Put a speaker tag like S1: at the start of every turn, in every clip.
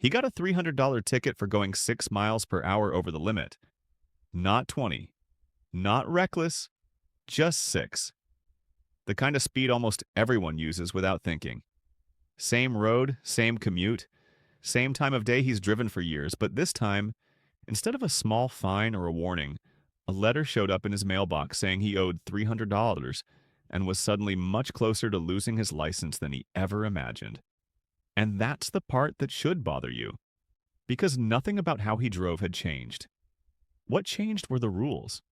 S1: He got a $300 ticket for going 6 miles per hour over the limit. Not 20. Not reckless, just 6. The kind of speed almost everyone uses without thinking. Same road, same commute, same time of day he's driven for years, but this time, instead of a small fine or a warning, a letter showed up in his mailbox saying he owed $300 and was suddenly much closer to losing his license than he ever imagined. And that's the part that should bother you, because nothing about how he drove had changed. What changed were the rules.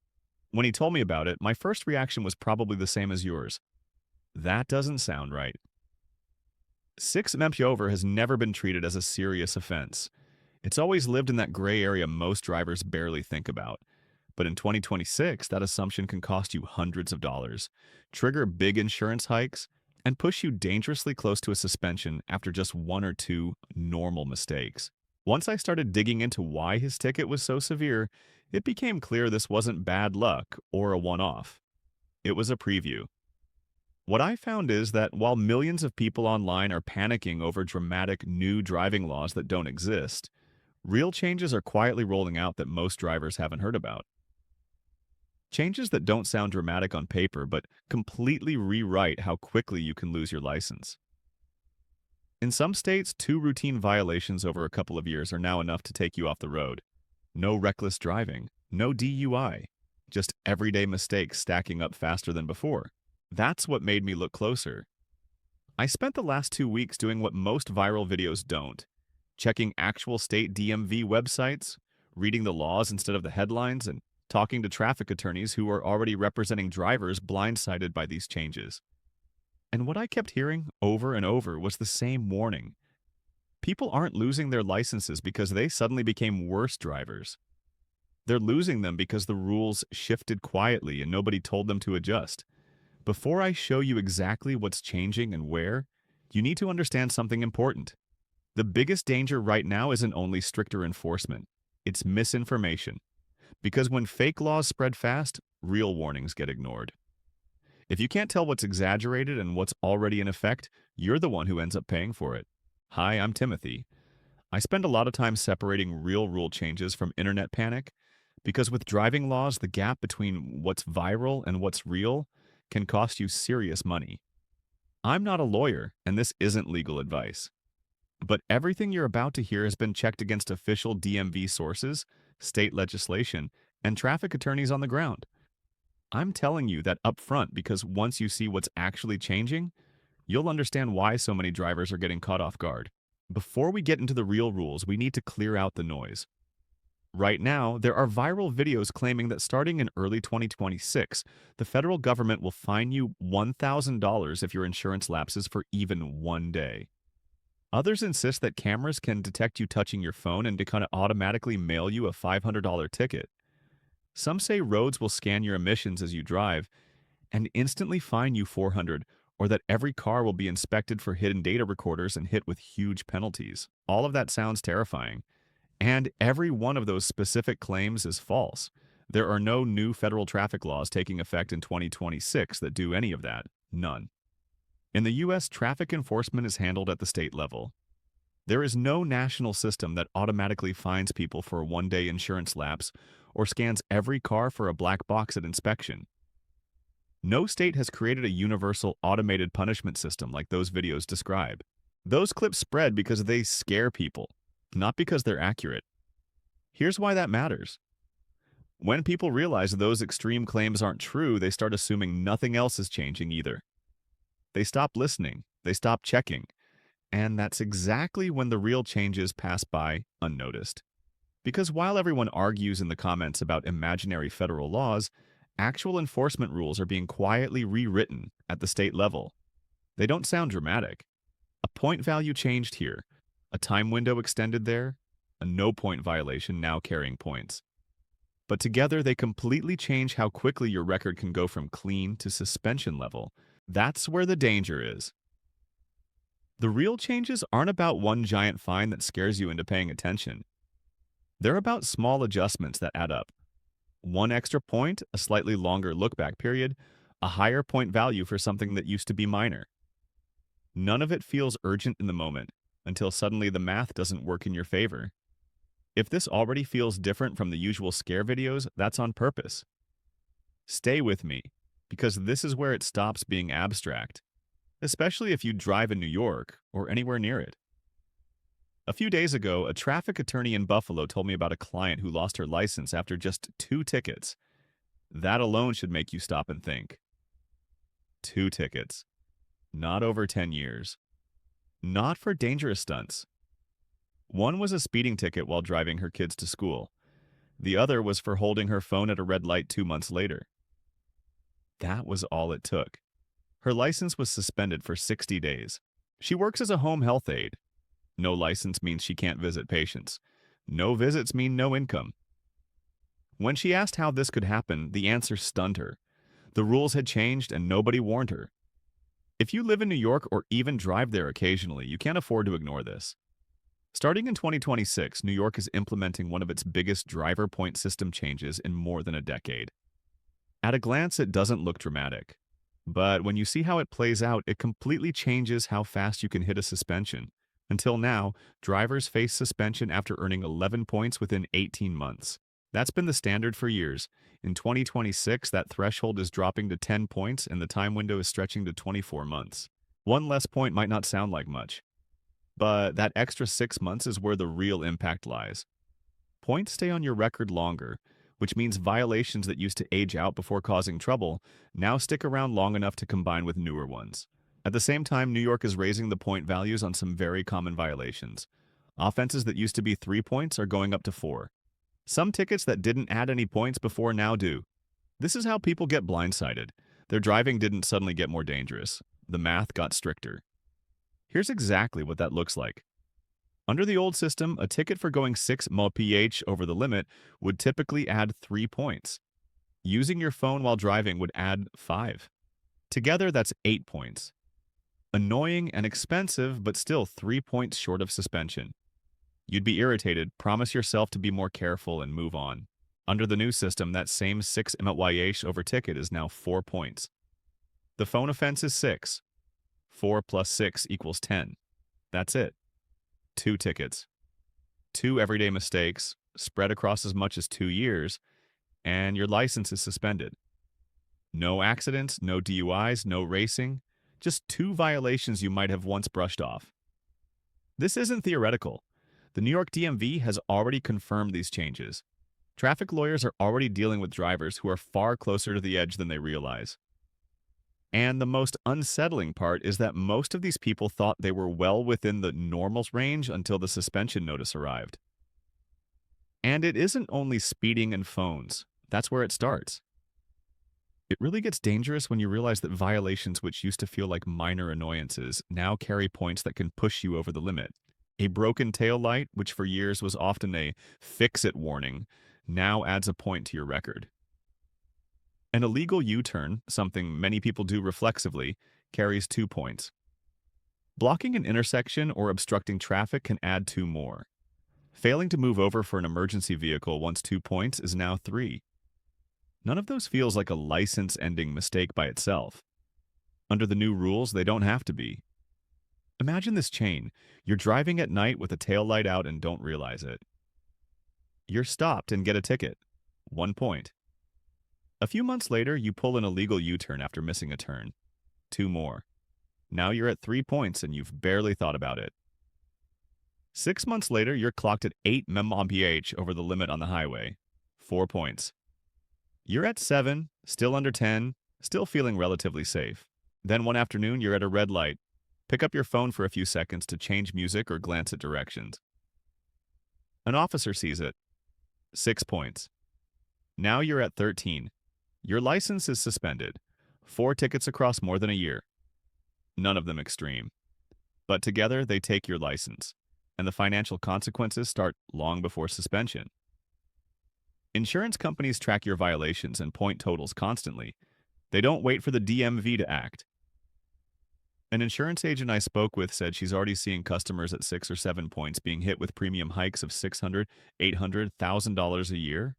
S1: When he told me about it, my first reaction was probably the same as yours. That doesn't sound right. 6 mph over has never been treated as a serious offense. It's always lived in that gray area most drivers barely think about. But in 2026, that assumption can cost you hundreds of dollars, trigger big insurance hikes, and push you dangerously close to a suspension after just 1 or 2 normal mistakes. Once I started digging into why his ticket was so severe, it became clear this wasn't bad luck or a one-off. It was a preview. What I found is that while millions of people online are panicking over dramatic new driving laws that don't exist, real changes are quietly rolling out that most drivers haven't heard about. Changes that don't sound dramatic on paper but completely rewrite how quickly you can lose your license. In some states, 2 routine violations over a couple of years are now enough to take you off the road. No reckless driving, no DUI, just everyday mistakes stacking up faster than before. That's what made me look closer. I spent the last 2 weeks doing what most viral videos don't, checking actual state DMV websites, reading the laws instead of the headlines, and talking to traffic attorneys who are already representing drivers blindsided by these changes. And what I kept hearing over and over was the same warning. People aren't losing their licenses because they suddenly became worse drivers. They're losing them because the rules shifted quietly and nobody told them to adjust. Before I show you exactly what's changing and where, you need to understand something important. The biggest danger right now isn't only stricter enforcement, it's misinformation. Because when fake laws spread fast, real warnings get ignored. If you can't tell what's exaggerated and what's already in effect, you're the one who ends up paying for it. Hi, I'm Timothy. I spend a lot of time separating real rule changes from internet panic, because with driving laws, the gap between what's viral and what's real can cost you serious money. I'm not a lawyer, and this isn't legal advice. But everything you're about to hear has been checked against official DMV sources, state legislation, and traffic attorneys on the ground. I'm telling you that up front because once you see what's actually changing, you'll understand why so many drivers are getting caught off guard. Before we get into the real rules, we need to clear out the noise. Right now, there are viral videos claiming that starting in early 2026, the federal government will fine you $1,000 if your insurance lapses for even 1 day. Others insist that cameras can detect you touching your phone and to kind of automatically mail you a $500 ticket. Some say roads will scan your emissions as you drive and instantly fine you $400, or that every car will be inspected for hidden data recorders and hit with huge penalties. All of that sounds terrifying. And every one of those specific claims is false. There are no new federal traffic laws taking effect in 2026 that do any of that. None. In the U.S., traffic enforcement is handled at the state level. There is no national system that automatically fines people for a 1-day insurance lapse or scans every car for a black box at inspection. No state has created a universal automated punishment system like those videos describe. Those clips spread because they scare people, not because they're accurate. Here's why that matters. When people realize those extreme claims aren't true, they start assuming nothing else is changing either. They stop listening, they stop checking, and that's exactly when the real changes pass by unnoticed. Because while everyone argues in the comments about imaginary federal laws, actual enforcement rules are being quietly rewritten at the state level. They don't sound dramatic. A point value changed here, a time window extended there, a no-point violation now carrying points. But together they completely change how quickly your record can go from clean to suspension level. That's where the danger is. The real changes aren't about one giant fine that scares you into paying attention. They're about small adjustments that add up. One extra point, a slightly longer look-back period, a higher point value for something that used to be minor. None of it feels urgent in the moment, until suddenly the math doesn't work in your favor. If this already feels different from the usual scare videos, that's on purpose. Stay with me, because this is where it stops being abstract, especially if you drive in New York or anywhere near it. A few days ago, a traffic attorney in Buffalo told me about a client who lost her license after just 2 tickets. That alone should make you stop and think. 2 tickets. Not over 10 years. Not for dangerous stunts. One was a speeding ticket while driving her kids to school. The other was for holding her phone at a red light 2 months later. That was all it took. Her license was suspended for 60 days. She works as a home health aide. No license means she can't visit patients. No visits mean no income. When she asked how this could happen, the answer stunned her. The rules had changed and nobody warned her. If you live in New York or even drive there occasionally, you can't afford to ignore this. Starting in 2026, New York is implementing one of its biggest driver point system changes in more than a decade. At a glance, it doesn't look dramatic. But when you see how it plays out, it completely changes how fast you can hit a suspension. Until now, drivers face suspension after earning 11 points within 18 months. That's been the standard for years. In 2026, that threshold is dropping to 10 points and the time window is stretching to 24 months. One less point might not sound like much, but that extra 6 months is where the real impact lies. Points stay on your record longer, which means violations that used to age out before causing trouble now stick around long enough to combine with newer ones. At the same time, New York is raising the point values on some very common violations. Offenses that used to be 3 points are going up to 4. Some tickets that didn't add any points before now do. This is how people get blindsided. Their driving didn't suddenly get more dangerous. The math got stricter. Here's exactly what that looks like. Under the old system, a ticket for going 6 MPH over the limit would typically add 3 points. Using your phone while driving would add 5. Together, that's 8 points. Annoying and expensive, but still 3 points short of suspension. You'd be irritated, promise yourself to be more careful, and move on. Under the new system, that same 6 MPH over ticket is now 4 points. The phone offense is 6. 4 plus 6 equals 10. That's it. 2 tickets. 2 everyday mistakes, spread across as much as 2 years, and your license is suspended. No accidents, no DUIs, no racing, just 2 violations you might have once brushed off. This isn't theoretical. The New York DMV has already confirmed these changes. Traffic lawyers are already dealing with drivers who are far closer to the edge than they realize. And the most unsettling part is that most of these people thought they were well within the normal range until the suspension notice arrived. And it isn't only speeding and phones. That's where it starts. It really gets dangerous when you realize that violations which used to feel like minor annoyances now carry points that can push you over the limit. A broken tail light, which for years was often a fix-it warning, now adds a point to your record. An illegal U-turn, something many people do reflexively, carries 2 points. Blocking an intersection or obstructing traffic can add 2 more. Failing to move over for an emergency vehicle once 2 points is now 3. None of those feels like a license-ending mistake by itself. Under the new rules, they don't have to be. Imagine this chain. You're driving at night with a taillight out and don't realize it. You're stopped and get a ticket. 1 point. A few months later, you pull an illegal U-turn after missing a turn. 2 more. Now you're at 3 points and you've barely thought about it. 6 months later, you're clocked at 8 mph over the limit on the highway. 4 points. You're at 7, still under 10, still feeling relatively safe. Then one afternoon, you're at a red light. Pick up your phone for a few seconds to change music or glance at directions. An officer sees it. 6 points. Now you're at 13. Your license is suspended. 4 tickets across more than a year. None of them extreme. But together, they take your license, and the financial consequences start long before suspension. Insurance companies track your violations and point totals constantly. They don't wait for the DMV to act. An insurance agent I spoke with said she's already seeing customers at 6 or 7 points being hit with premium hikes of $600, $800, $1,000 a year.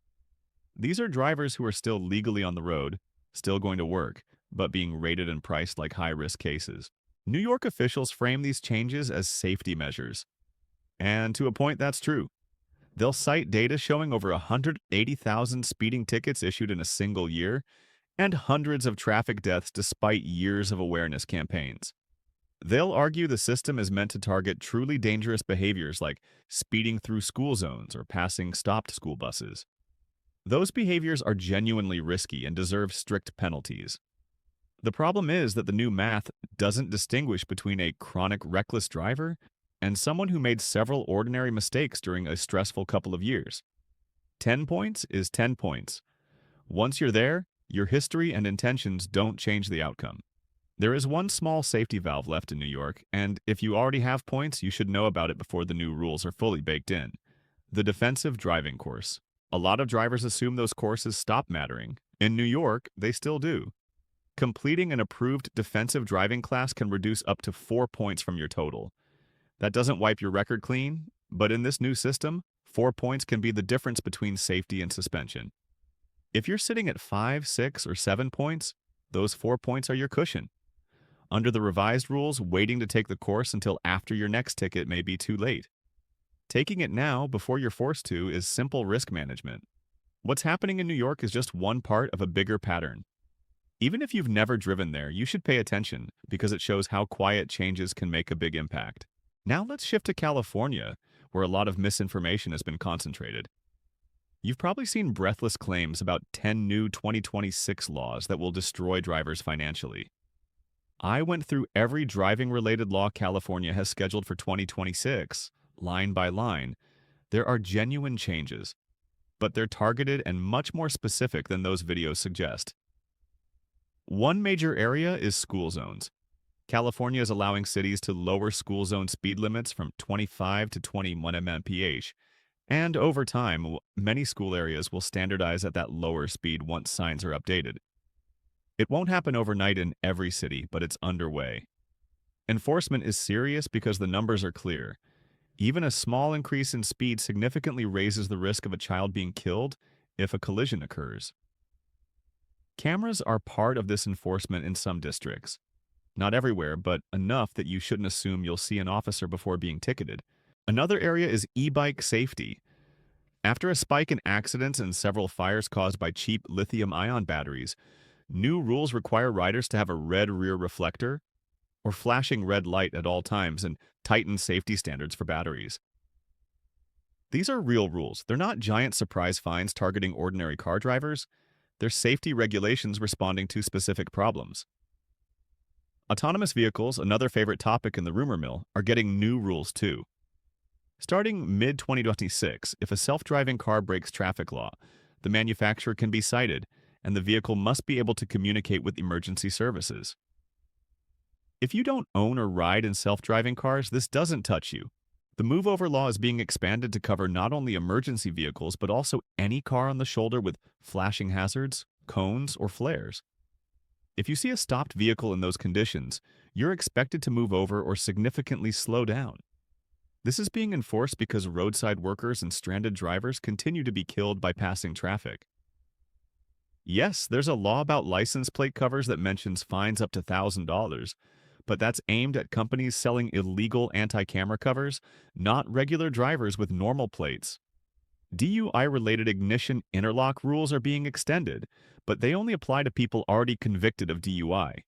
S1: These are drivers who are still legally on the road, still going to work, but being rated and priced like high-risk cases. New York officials frame these changes as safety measures. And to a point, that's true. They'll cite data showing over 180,000 speeding tickets issued in a single year and hundreds of traffic deaths despite years of awareness campaigns. They'll argue the system is meant to target truly dangerous behaviors like speeding through school zones or passing stopped school buses. Those behaviors are genuinely risky and deserve strict penalties. The problem is that the new math doesn't distinguish between a chronic reckless driver and someone who made several ordinary mistakes during a stressful couple of years. 10 points is 10 points. Once you're there, your history and intentions don't change the outcome. There is one small safety valve left in New York, and if you already have points, you should know about it before the new rules are fully baked in. The defensive driving course. A lot of drivers assume those courses stop mattering. In New York, they still do. Completing an approved defensive driving class can reduce up to 4 points from your total. That doesn't wipe your record clean, but in this new system, 4 points can be the difference between safety and suspension. If you're sitting at 5, 6, or 7 points, those 4 points are your cushion. Under the revised rules, waiting to take the course until after your next ticket may be too late. Taking it now, before you're forced to, is simple risk management. What's happening in New York is just one part of a bigger pattern. Even if you've never driven there, you should pay attention because it shows how quiet changes can make a big impact. Now let's shift to California, where a lot of misinformation has been concentrated. You've probably seen breathless claims about 10 new 2026 laws that will destroy drivers financially. I went through every driving-related law California has scheduled for 2026, line by line. There are genuine changes, but they're targeted and much more specific than those videos suggest. One major area is school zones. California is allowing cities to lower school zone speed limits from 25 to 21 MPH, and over time, many school areas will standardize at that lower speed once signs are updated. It won't happen overnight in every city, but it's underway. Enforcement is serious because the numbers are clear. Even a small increase in speed significantly raises the risk of a child being killed if a collision occurs. Cameras are part of this enforcement in some districts. Not everywhere, but enough that you shouldn't assume you'll see an officer before being ticketed. Another area is e-bike safety. After a spike in accidents and several fires caused by cheap lithium-ion batteries, new rules require riders to have a red rear reflector or flashing red light at all times and tighten safety standards for batteries. These are real rules. They're not giant surprise fines targeting ordinary car drivers. They're safety regulations responding to specific problems. Autonomous vehicles, another favorite topic in the rumor mill, are getting new rules too. Starting mid-2026, if a self-driving car breaks traffic law, the manufacturer can be cited, and the vehicle must be able to communicate with emergency services. If you don't own or ride in self-driving cars, this doesn't touch you. The move-over law is being expanded to cover not only emergency vehicles, but also any car on the shoulder with flashing hazards, cones, or flares. If you see a stopped vehicle in those conditions, you're expected to move over or significantly slow down. This is being enforced because roadside workers and stranded drivers continue to be killed by passing traffic. Yes, there's a law about license plate covers that mentions fines up to $1,000, but that's aimed at companies selling illegal anti-camera covers, not regular drivers with normal plates. DUI-related ignition interlock rules are being extended, but they only apply to people already convicted of DUI.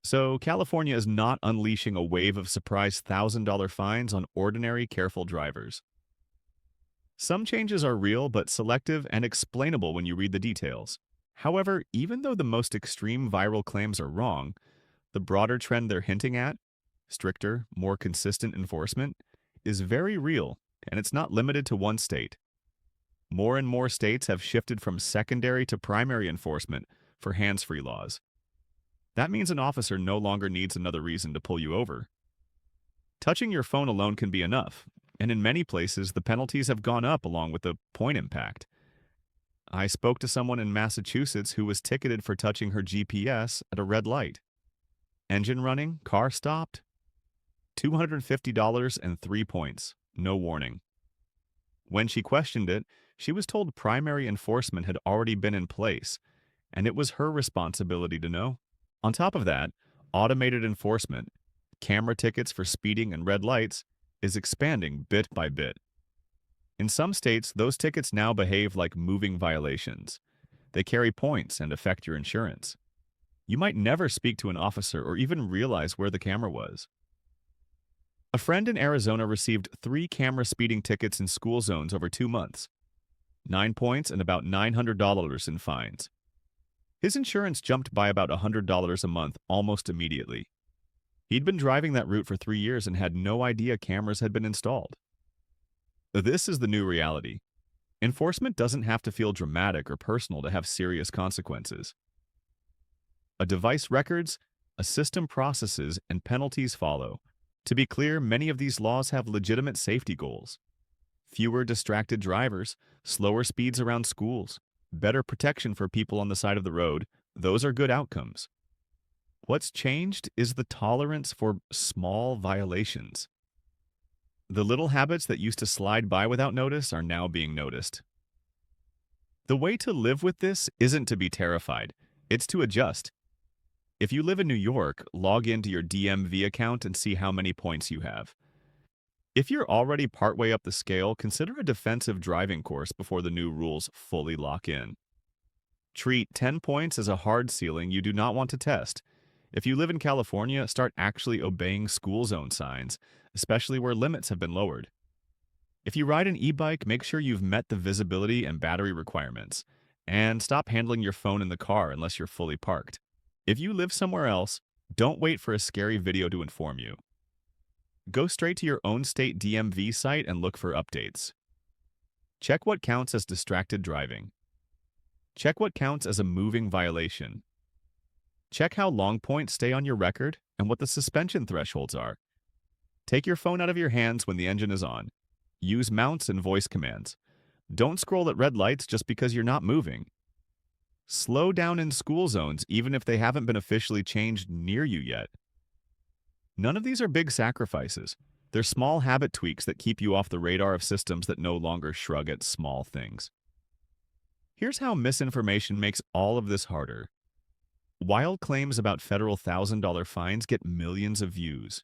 S1: So California is not unleashing a wave of surprise $1,000 fines on ordinary, careful drivers. Some changes are real but selective and explainable when you read the details. However, even though the most extreme viral claims are wrong, the broader trend they're hinting at, stricter, more consistent enforcement, is very real, and it's not limited to one state. More and more states have shifted from secondary to primary enforcement for hands-free laws. That means an officer no longer needs another reason to pull you over. Touching your phone alone can be enough, and in many places the penalties have gone up along with the point impact. I spoke to someone in Massachusetts who was ticketed for touching her GPS at a red light. Engine running, car stopped, $250 and 3 points, no warning. When she questioned it, she was told primary enforcement had already been in place, and it was her responsibility to know. On top of that, automated enforcement, Camera tickets for speeding and red lights is expanding bit by bit. In some states, those tickets now behave like moving violations. They carry points and affect your insurance. You might never speak to an officer or even realize where the camera was. A friend in Arizona received 3 camera speeding tickets in school zones over 2 months, 9 points and about $900 in fines. His insurance jumped by about $100 a month almost immediately. He'd been driving that route for 3 years and had no idea cameras had been installed. This is the new reality. Enforcement doesn't have to feel dramatic or personal to have serious consequences. A device records, a system processes, and penalties follow. To be clear, many of these laws have legitimate safety goals. Fewer distracted drivers, slower speeds around schools, better protection for people on the side of the road. Those are good outcomes. What's changed is the tolerance for small violations. The little habits that used to slide by without notice are now being noticed. The way to live with this isn't to be terrified, it's to adjust. If you live in New York, log into your DMV account and see how many points you have. If you're already partway up the scale, consider a defensive driving course before the new rules fully lock in. Treat 10 points as a hard ceiling you do not want to test. If you live in California, start actually obeying school zone signs, especially where limits have been lowered. If you ride an e-bike, make sure you've met the visibility and battery requirements, and stop handling your phone in the car unless you're fully parked. If you live somewhere else, don't wait for a scary video to inform you. Go straight to your own state DMV site and look for updates. Check what counts as distracted driving. Check what counts as a moving violation. Check how long points stay on your record and what the suspension thresholds are. Take your phone out of your hands when the engine is on. Use mounts and voice commands. Don't scroll at red lights just because you're not moving. Slow down in school zones even if they haven't been officially changed near you yet. None of these are big sacrifices. They're small habit tweaks that keep you off the radar of systems that no longer shrug at small things. Here's how misinformation makes all of this harder. Wild claims about federal $1,000 fines get millions of views.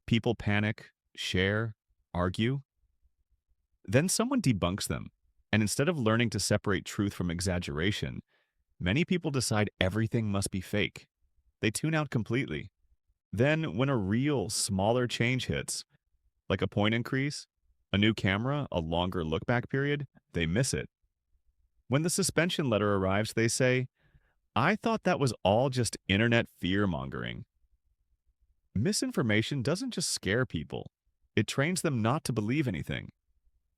S1: People panic, share, argue. Then someone debunks them, and instead of learning to separate truth from exaggeration, many people decide everything must be fake. They tune out completely. Then, when a real, smaller change hits, like a point increase, a new camera, a longer look-back period, they miss it. When the suspension letter arrives, they say, "I thought that was all just internet fear-mongering." Misinformation doesn't just scare people. It trains them not to believe anything.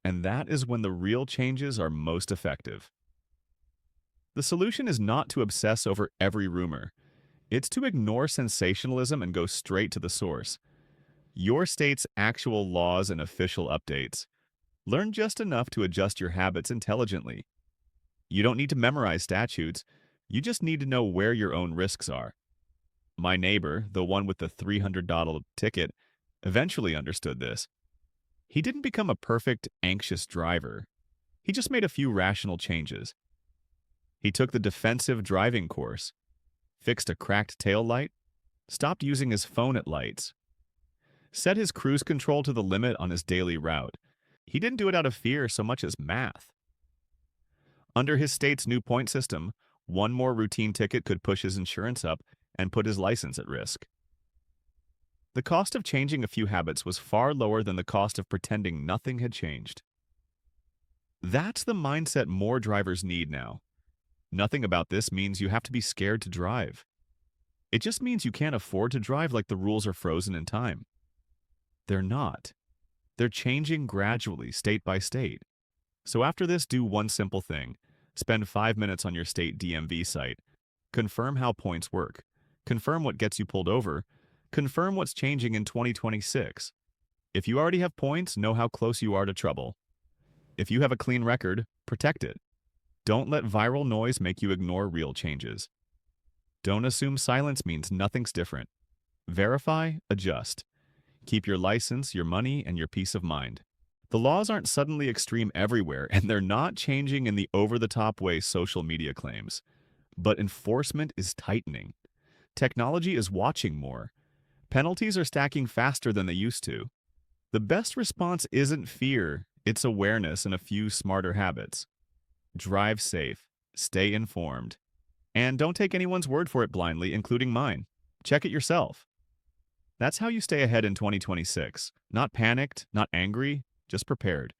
S1: And that is when the real changes are most effective. The solution is not to obsess over every rumor. It's to ignore sensationalism and go straight to the source. Your state's actual laws and official updates. Learn just enough to adjust your habits intelligently. You don't need to memorize statutes. You just need to know where your own risks are. My neighbor, the one with the $300 ticket, eventually understood this. He didn't become a perfect, anxious driver. He just made a few rational changes. He took the defensive driving course, fixed a cracked tail light, stopped using his phone at lights, set his cruise control to the limit on his daily route. He didn't do it out of fear so much as math. Under his state's new point system, one more routine ticket could push his insurance up and put his license at risk. The cost of changing a few habits was far lower than the cost of pretending nothing had changed. That's the mindset more drivers need now. Nothing about this means you have to be scared to drive. It just means you can't afford to drive like the rules are frozen in time. They're not. They're changing gradually, state by state. So after this, do one simple thing. Spend 5 minutes on your state DMV site. Confirm how points work. Confirm what gets you pulled over. Confirm what's changing in 2026. If you already have points, know how close you are to trouble. If you have a clean record, protect it. Don't let viral noise make you ignore real changes. Don't assume silence means nothing's different. Verify, adjust. Keep your license, your money, and your peace of mind. The laws aren't suddenly extreme everywhere, and they're not changing in the over-the-top way social media claims. But enforcement is tightening. Technology is watching more. Penalties are stacking faster than they used to. The best response isn't fear, it's awareness and a few smarter habits. Drive safe, stay informed, and don't take anyone's word for it blindly, including mine. Check it yourself. That's how you stay ahead in 2026. Not panicked, not angry, just prepared.